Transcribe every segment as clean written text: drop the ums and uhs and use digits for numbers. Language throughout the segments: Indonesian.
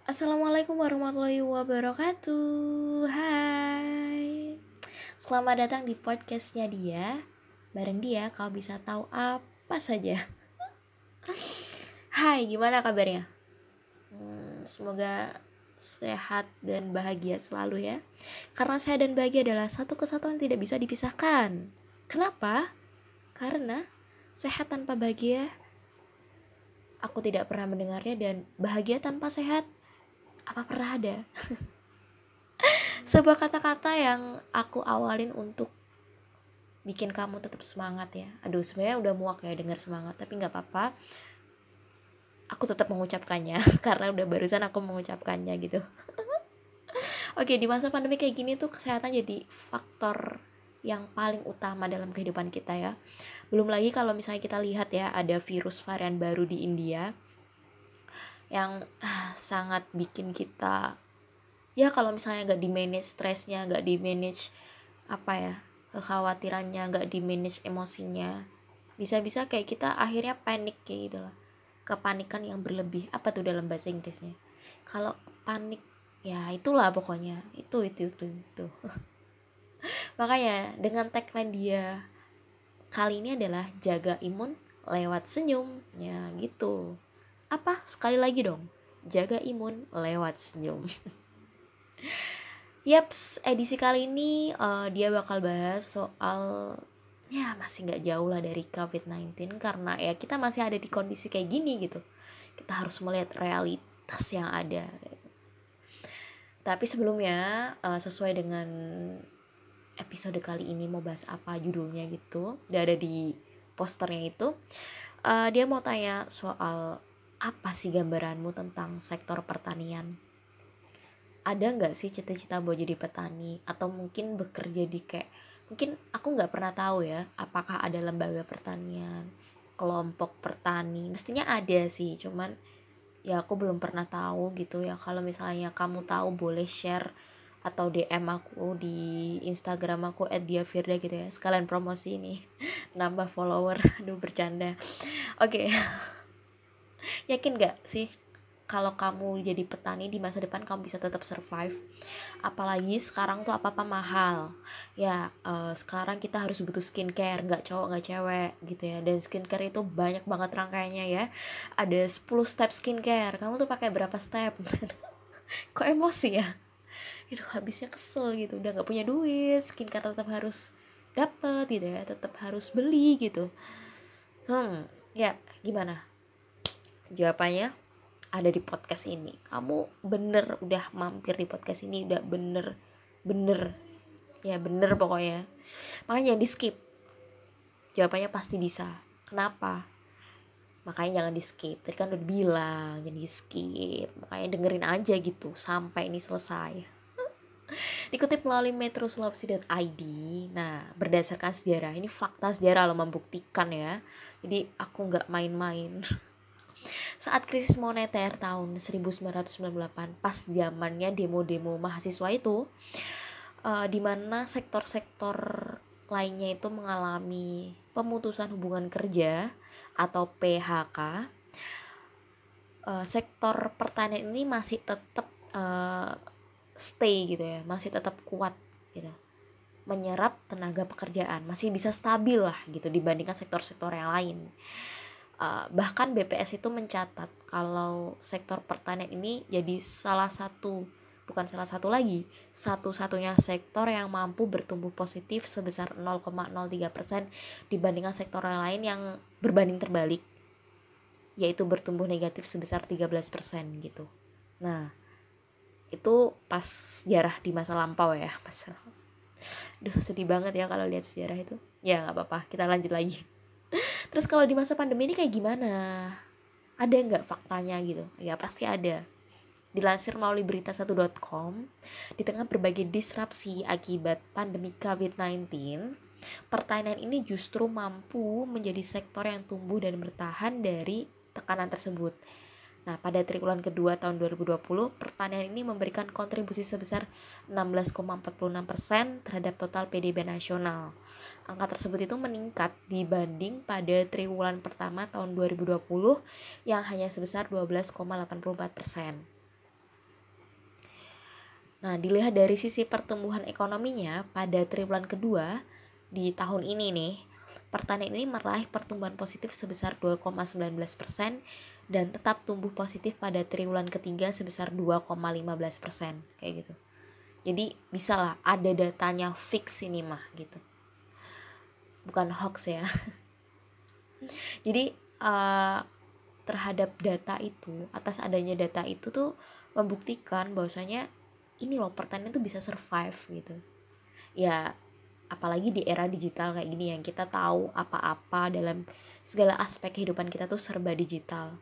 Assalamualaikum warahmatullahi wabarakatuh. Hai. Selamat datang di podcastnya dia. Bareng dia kau bisa tahu apa saja. Hai, gimana kabarnya? Semoga sehat dan bahagia selalu ya. Karena sehat dan bahagia adalah satu kesatuan yang tidak bisa dipisahkan. Kenapa? Karena sehat tanpa bahagia aku tidak pernah mendengarnya, dan bahagia tanpa sehat apa pernah ada? Sebuah kata-kata yang aku awalin untuk bikin kamu tetap semangat ya. Aduh, sebenarnya udah muak ya dengar semangat, tapi nggak apa-apa. Aku tetap mengucapkannya karena udah barusan aku mengucapkannya gitu. Oke, di masa pandemi kayak gini tuh kesehatan jadi faktor yang paling utama dalam kehidupan kita ya. Belum lagi kalau misalnya kita lihat ya, ada virus varian baru di India yang sangat bikin kita, ya kalau misalnya nggak di manage stresnya, nggak di manage apa ya, kekhawatirannya, nggak di manage emosinya, bisa-bisa kayak kita akhirnya panik kayak gitu lah. Kepanikan yang berlebih, apa tuh dalam bahasa Inggrisnya, kalau panik ya itulah pokoknya itu. Makanya dengan tagline dia kali ini adalah jaga imun lewat senyum ya gitu. Apa sekali lagi dong, jaga imun lewat senyum. Yaps, edisi kali ini dia bakal bahas soal, ya masih nggak jauh lah dari COVID-19, karena ya kita masih ada di kondisi kayak gini gitu. Kita harus melihat realitas yang ada. Tapi sebelumnya sesuai dengan episode kali ini mau bahas apa judulnya gitu, udah ada di posternya itu. Dia mau tanya soal apa sih gambaranmu tentang sektor pertanian. Ada nggak sih cita-cita buat jadi petani, atau mungkin bekerja di kayak, mungkin aku nggak pernah tahu ya apakah ada lembaga pertanian, kelompok petani, mestinya ada sih, cuman ya aku belum pernah tahu gitu ya. Kalau misalnya kamu tahu boleh share atau DM aku di Instagram aku @diafirda gitu ya, sekalian promosi ini nambah follower. Aduh, bercanda. Oke. Yakin gak sih kalau kamu jadi petani di masa depan kamu bisa tetap survive? Apalagi sekarang tuh apa-apa mahal ya. Sekarang kita harus butuh skincare, nggak cowok nggak cewek gitu ya, dan skincare itu banyak banget rangkaiannya ya. Ada 10 step skincare, kamu tuh pakai berapa step? Kok emosi ya? Aduh, habisnya kesel gitu, udah nggak punya duit, skincare tetap harus dapet gitu ya, tetap harus beli gitu. Ya gimana? Jawabannya ada di podcast ini. Kamu bener udah mampir di podcast ini, udah bener ya, bener pokoknya. Makanya jangan di skip, jawabannya pasti bisa. Kenapa? Makanya jangan di skip, tadi kan udah bilang jangan di skip. Makanya dengerin aja gitu sampai ini selesai. Dikutip melalui metrosulawesi.id. Nah, berdasarkan sejarah, ini fakta sejarah lo, membuktikan ya, jadi aku nggak main-main. Saat krisis moneter tahun 1998, pas zamannya demo-demo mahasiswa itu, di mana sektor-sektor lainnya itu mengalami pemutusan hubungan kerja atau PHK, sektor pertanian ini masih tetap stay gitu ya, masih tetap kuat gitu, menyerap tenaga pekerjaan, masih bisa stabil lah gitu dibandingkan sektor-sektor yang lain. Bahkan BPS itu mencatat kalau sektor pertanian ini jadi salah satu, bukan salah satu lagi, satu-satunya sektor yang mampu bertumbuh positif sebesar 0,03% dibandingkan sektor yang lain yang berbanding terbalik, yaitu bertumbuh negatif sebesar 13% gitu. Nah, itu pas sejarah di masa lampau ya. Duh, sedih banget ya kalau lihat sejarah itu. Ya nggak apa-apa, kita lanjut lagi. Terus kalau di masa pandemi ini kayak gimana? Ada nggak faktanya gitu? Ya pasti ada. Dilansir melalui berita1.com, di tengah berbagai disrupsi akibat pandemi COVID-19, pertanian ini justru mampu menjadi sektor yang tumbuh dan bertahan dari tekanan tersebut. Nah, pada triwulan kedua tahun 2020, pertanian ini memberikan kontribusi sebesar 16,46% terhadap total PDB nasional. Angka tersebut itu meningkat dibanding pada triwulan pertama tahun 2020 yang hanya sebesar 12,84%. Nah, dilihat dari sisi pertumbuhan ekonominya pada triwulan kedua di tahun ini nih, pertanian ini meraih pertumbuhan positif sebesar 2,19% dan tetap tumbuh positif pada triwulan ketiga sebesar 2,15%, kayak gitu. Jadi bisa lah, ada datanya fix ini mah gitu, bukan hoax ya. Jadi terhadap data itu, atas adanya data itu tuh membuktikan bahwasanya ini loh, pertanian tuh bisa survive gitu ya. Apalagi di era digital kayak gini yang kita tahu apa-apa dalam segala aspek kehidupan kita tuh serba digital.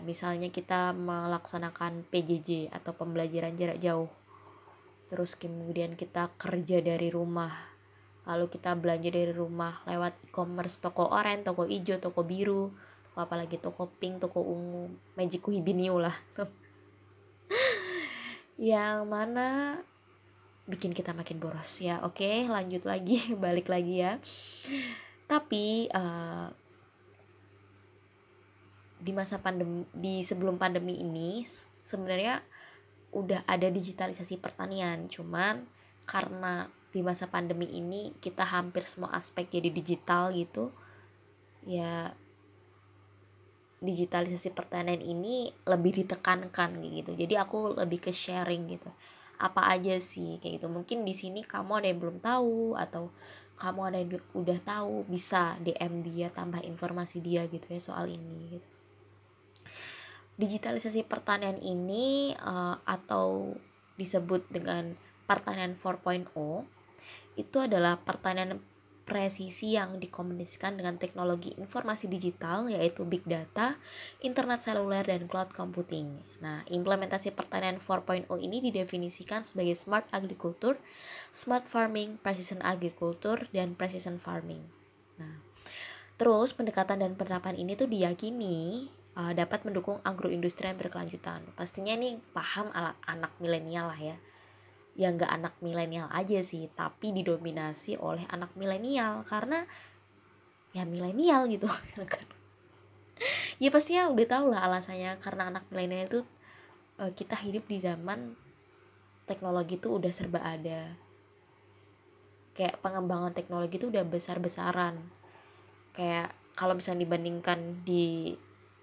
Misalnya kita melaksanakan PJJ atau pembelajaran jarak jauh, terus kemudian kita kerja dari rumah, lalu kita belanja dari rumah lewat e-commerce, toko oranye, toko hijau, toko biru, apalagi toko pink, toko ungu, Magic Kuhibiniu lah yang mana bikin kita makin boros ya. Oke, lanjut lagi balik lagi ya. Tapi di masa pandemi, di sebelum pandemi ini sebenarnya udah ada digitalisasi pertanian, cuman karena di masa pandemi ini kita hampir semua aspek jadi digital gitu ya, digitalisasi pertanian ini lebih ditekankan gitu. Jadi aku lebih ke sharing gitu, apa aja sih kayak gitu. Mungkin di sini kamu ada yang belum tahu, atau kamu ada yang udah tahu, bisa DM dia, tambah informasi dia gitu ya soal ini gitu. Digitalisasi pertanian ini atau disebut dengan pertanian 4.0 itu adalah pertanian presisi yang dikombinasikan dengan teknologi informasi digital, yaitu big data, internet seluler, dan cloud computing. Nah, implementasi pertanian 4.0 ini didefinisikan sebagai smart agriculture, smart farming, precision agriculture, dan precision farming. Nah, terus pendekatan dan penerapan ini tuh diyakini dapat mendukung agroindustri yang berkelanjutan. Pastinya nih paham anak milenial lah ya. Ya nggak anak milenial aja sih, tapi didominasi oleh anak milenial karena ya milenial gitu. Ya pastinya udah tau lah alasannya, karena anak milenial itu kita hidup di zaman teknologi tuh udah serba ada, kayak pengembangan teknologi itu udah besar-besaran. Kayak kalau misalnya dibandingkan di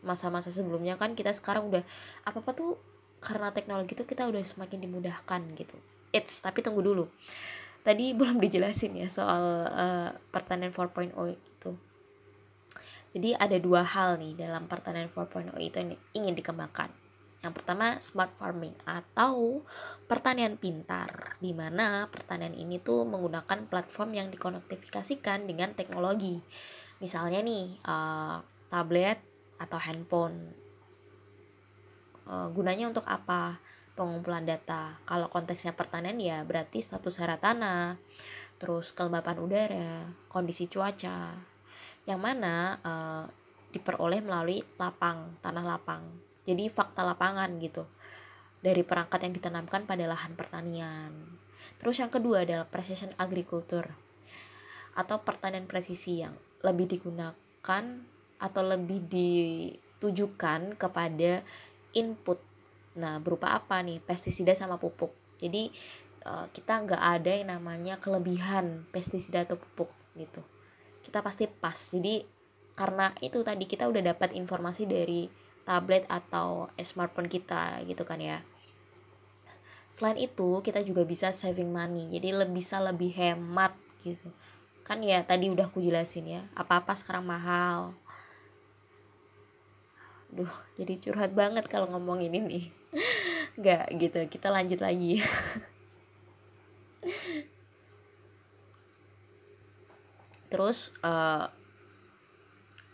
masa-masa sebelumnya kan, kita sekarang udah apa-apa tuh karena teknologi tuh kita udah semakin dimudahkan gitu. Tapi tunggu dulu, tadi belum dijelasin ya soal pertanian 4.0 itu. Jadi ada dua hal nih dalam pertanian 4.0 itu yang ingin dikembangkan. Yang pertama, smart farming atau pertanian pintar, di mana pertanian ini tuh menggunakan platform yang dikonektifikasikan dengan teknologi. Misalnya nih, tablet atau handphone. Gunanya untuk apa? Pengumpulan data. Kalau konteksnya pertanian ya berarti status hara tanah, terus kelembapan udara, kondisi cuaca, yang mana diperoleh melalui tanah lapang. Jadi fakta lapangan gitu, dari perangkat yang ditanamkan pada lahan pertanian. Terus yang kedua adalah precision agriculture atau pertanian presisi, yang lebih digunakan atau lebih ditujukan kepada input. Nah, berupa apa nih? Pestisida sama pupuk. Jadi kita nggak ada yang namanya kelebihan pestisida atau pupuk gitu. Kita pasti pas. Jadi karena itu tadi kita udah dapat informasi dari tablet atau smartphone kita gitu kan ya. Selain itu kita juga bisa saving money, jadi bisa lebih hemat gitu kan ya. Tadi udah aku jelasin ya, apa-apa sekarang mahal. Duh, jadi curhat banget kalau ngomongin ini. Nggak gitu, kita lanjut lagi. Terus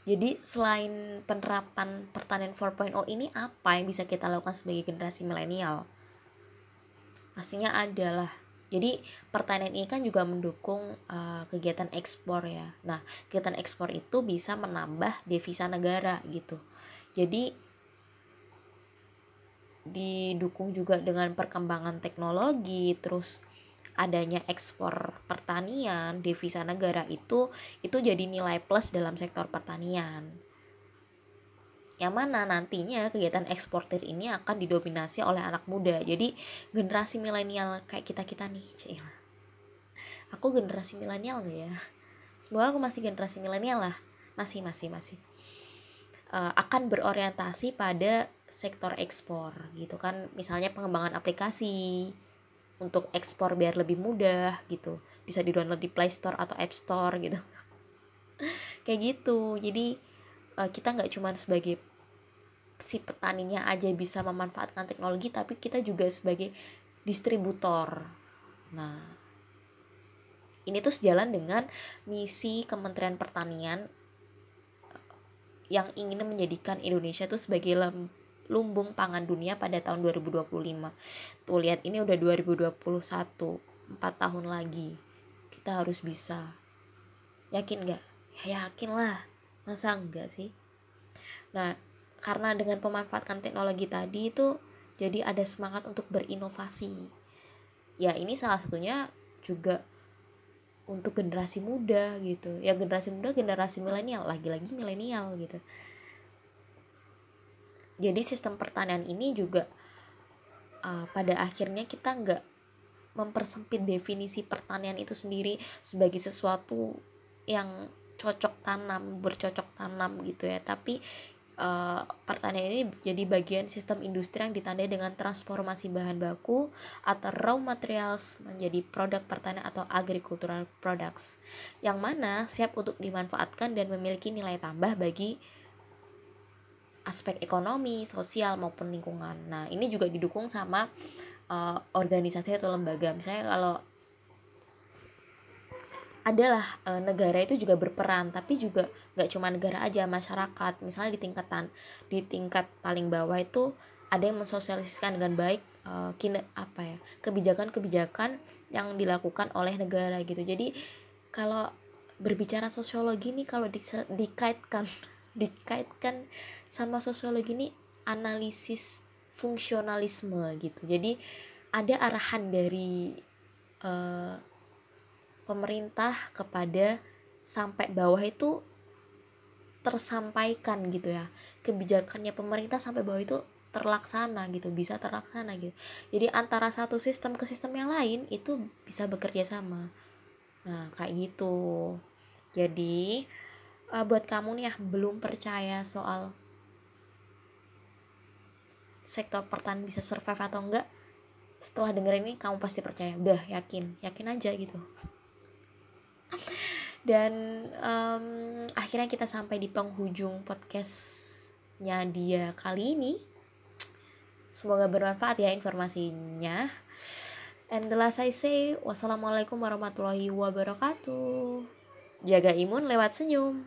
jadi selain penerapan pertanian 4.0 ini, apa yang bisa kita lakukan sebagai generasi milenial? Pastinya adalah, jadi pertanian ini kan juga mendukung kegiatan ekspor ya. Nah, kegiatan ekspor itu bisa menambah devisa negara gitu. Jadi didukung juga dengan perkembangan teknologi, terus adanya ekspor pertanian, devisa negara itu jadi nilai plus dalam sektor pertanian. yang mana nantinya kegiatan eksportir ini akan didominasi oleh anak muda. Jadi generasi milenial kayak kita nih, Cila. Aku generasi milenial gak ya? Semoga aku masih generasi milenial lah. Masih. Akan berorientasi pada sektor ekspor gitu kan, misalnya pengembangan aplikasi untuk ekspor biar lebih mudah gitu, bisa di-download di Play Store atau App Store gitu. Kayak gitu. Jadi kita nggak cuma sebagai si petaninya aja bisa memanfaatkan teknologi, tapi kita juga sebagai distributor. Nah, ini tuh sejalan dengan misi Kementerian Pertanian yang ingin menjadikan Indonesia tuh sebagai lumbung pangan dunia pada tahun 2025. Tuh lihat, ini udah 2021, 4 tahun lagi. Kita harus bisa. Yakin gak? Ya yakin lah. Masa enggak sih? Nah, karena dengan pemanfaatan teknologi tadi itu jadi ada semangat untuk berinovasi. Ya ini salah satunya juga untuk generasi muda gitu. Ya generasi muda, generasi milenial, lagi-lagi milenial gitu. Jadi sistem pertanian ini juga pada akhirnya kita nggak mempersempit definisi pertanian itu sendiri sebagai sesuatu yang bercocok tanam gitu ya, tapi pertanian ini jadi bagian sistem industri yang ditandai dengan transformasi bahan baku atau raw materials menjadi produk pertanian atau agricultural products, yang mana siap untuk dimanfaatkan dan memiliki nilai tambah bagi aspek ekonomi, sosial maupun lingkungan. Nah, ini juga didukung sama organisasi atau lembaga. Misalnya kalau adalah negara itu juga berperan, tapi juga nggak cuma negara aja, masyarakat. Misalnya di tingkat paling bawah itu ada yang mensosialisasikan dengan baik kebijakan-kebijakan yang dilakukan oleh negara gitu. Jadi kalau berbicara sosiologi nih, kalau dikaitkan sama sosiologi ini analisis fungsionalisme gitu. Jadi ada arahan dari pemerintah kepada sampai bawah itu tersampaikan gitu ya, kebijakannya pemerintah sampai bawah itu terlaksana gitu, bisa terlaksana gitu. Jadi antara satu sistem ke sistem yang lain itu bisa bekerja sama. Nah kayak gitu. Jadi buat kamu nih ya belum percaya soal sektor pertanian bisa survive atau enggak, setelah denger ini kamu pasti percaya, udah yakin aja gitu. Dan akhirnya kita sampai di penghujung podcastnya dia kali ini. Semoga bermanfaat ya informasinya. And the last I say, wassalamualaikum warahmatullahi wabarakatuh. Jaga imun lewat senyum.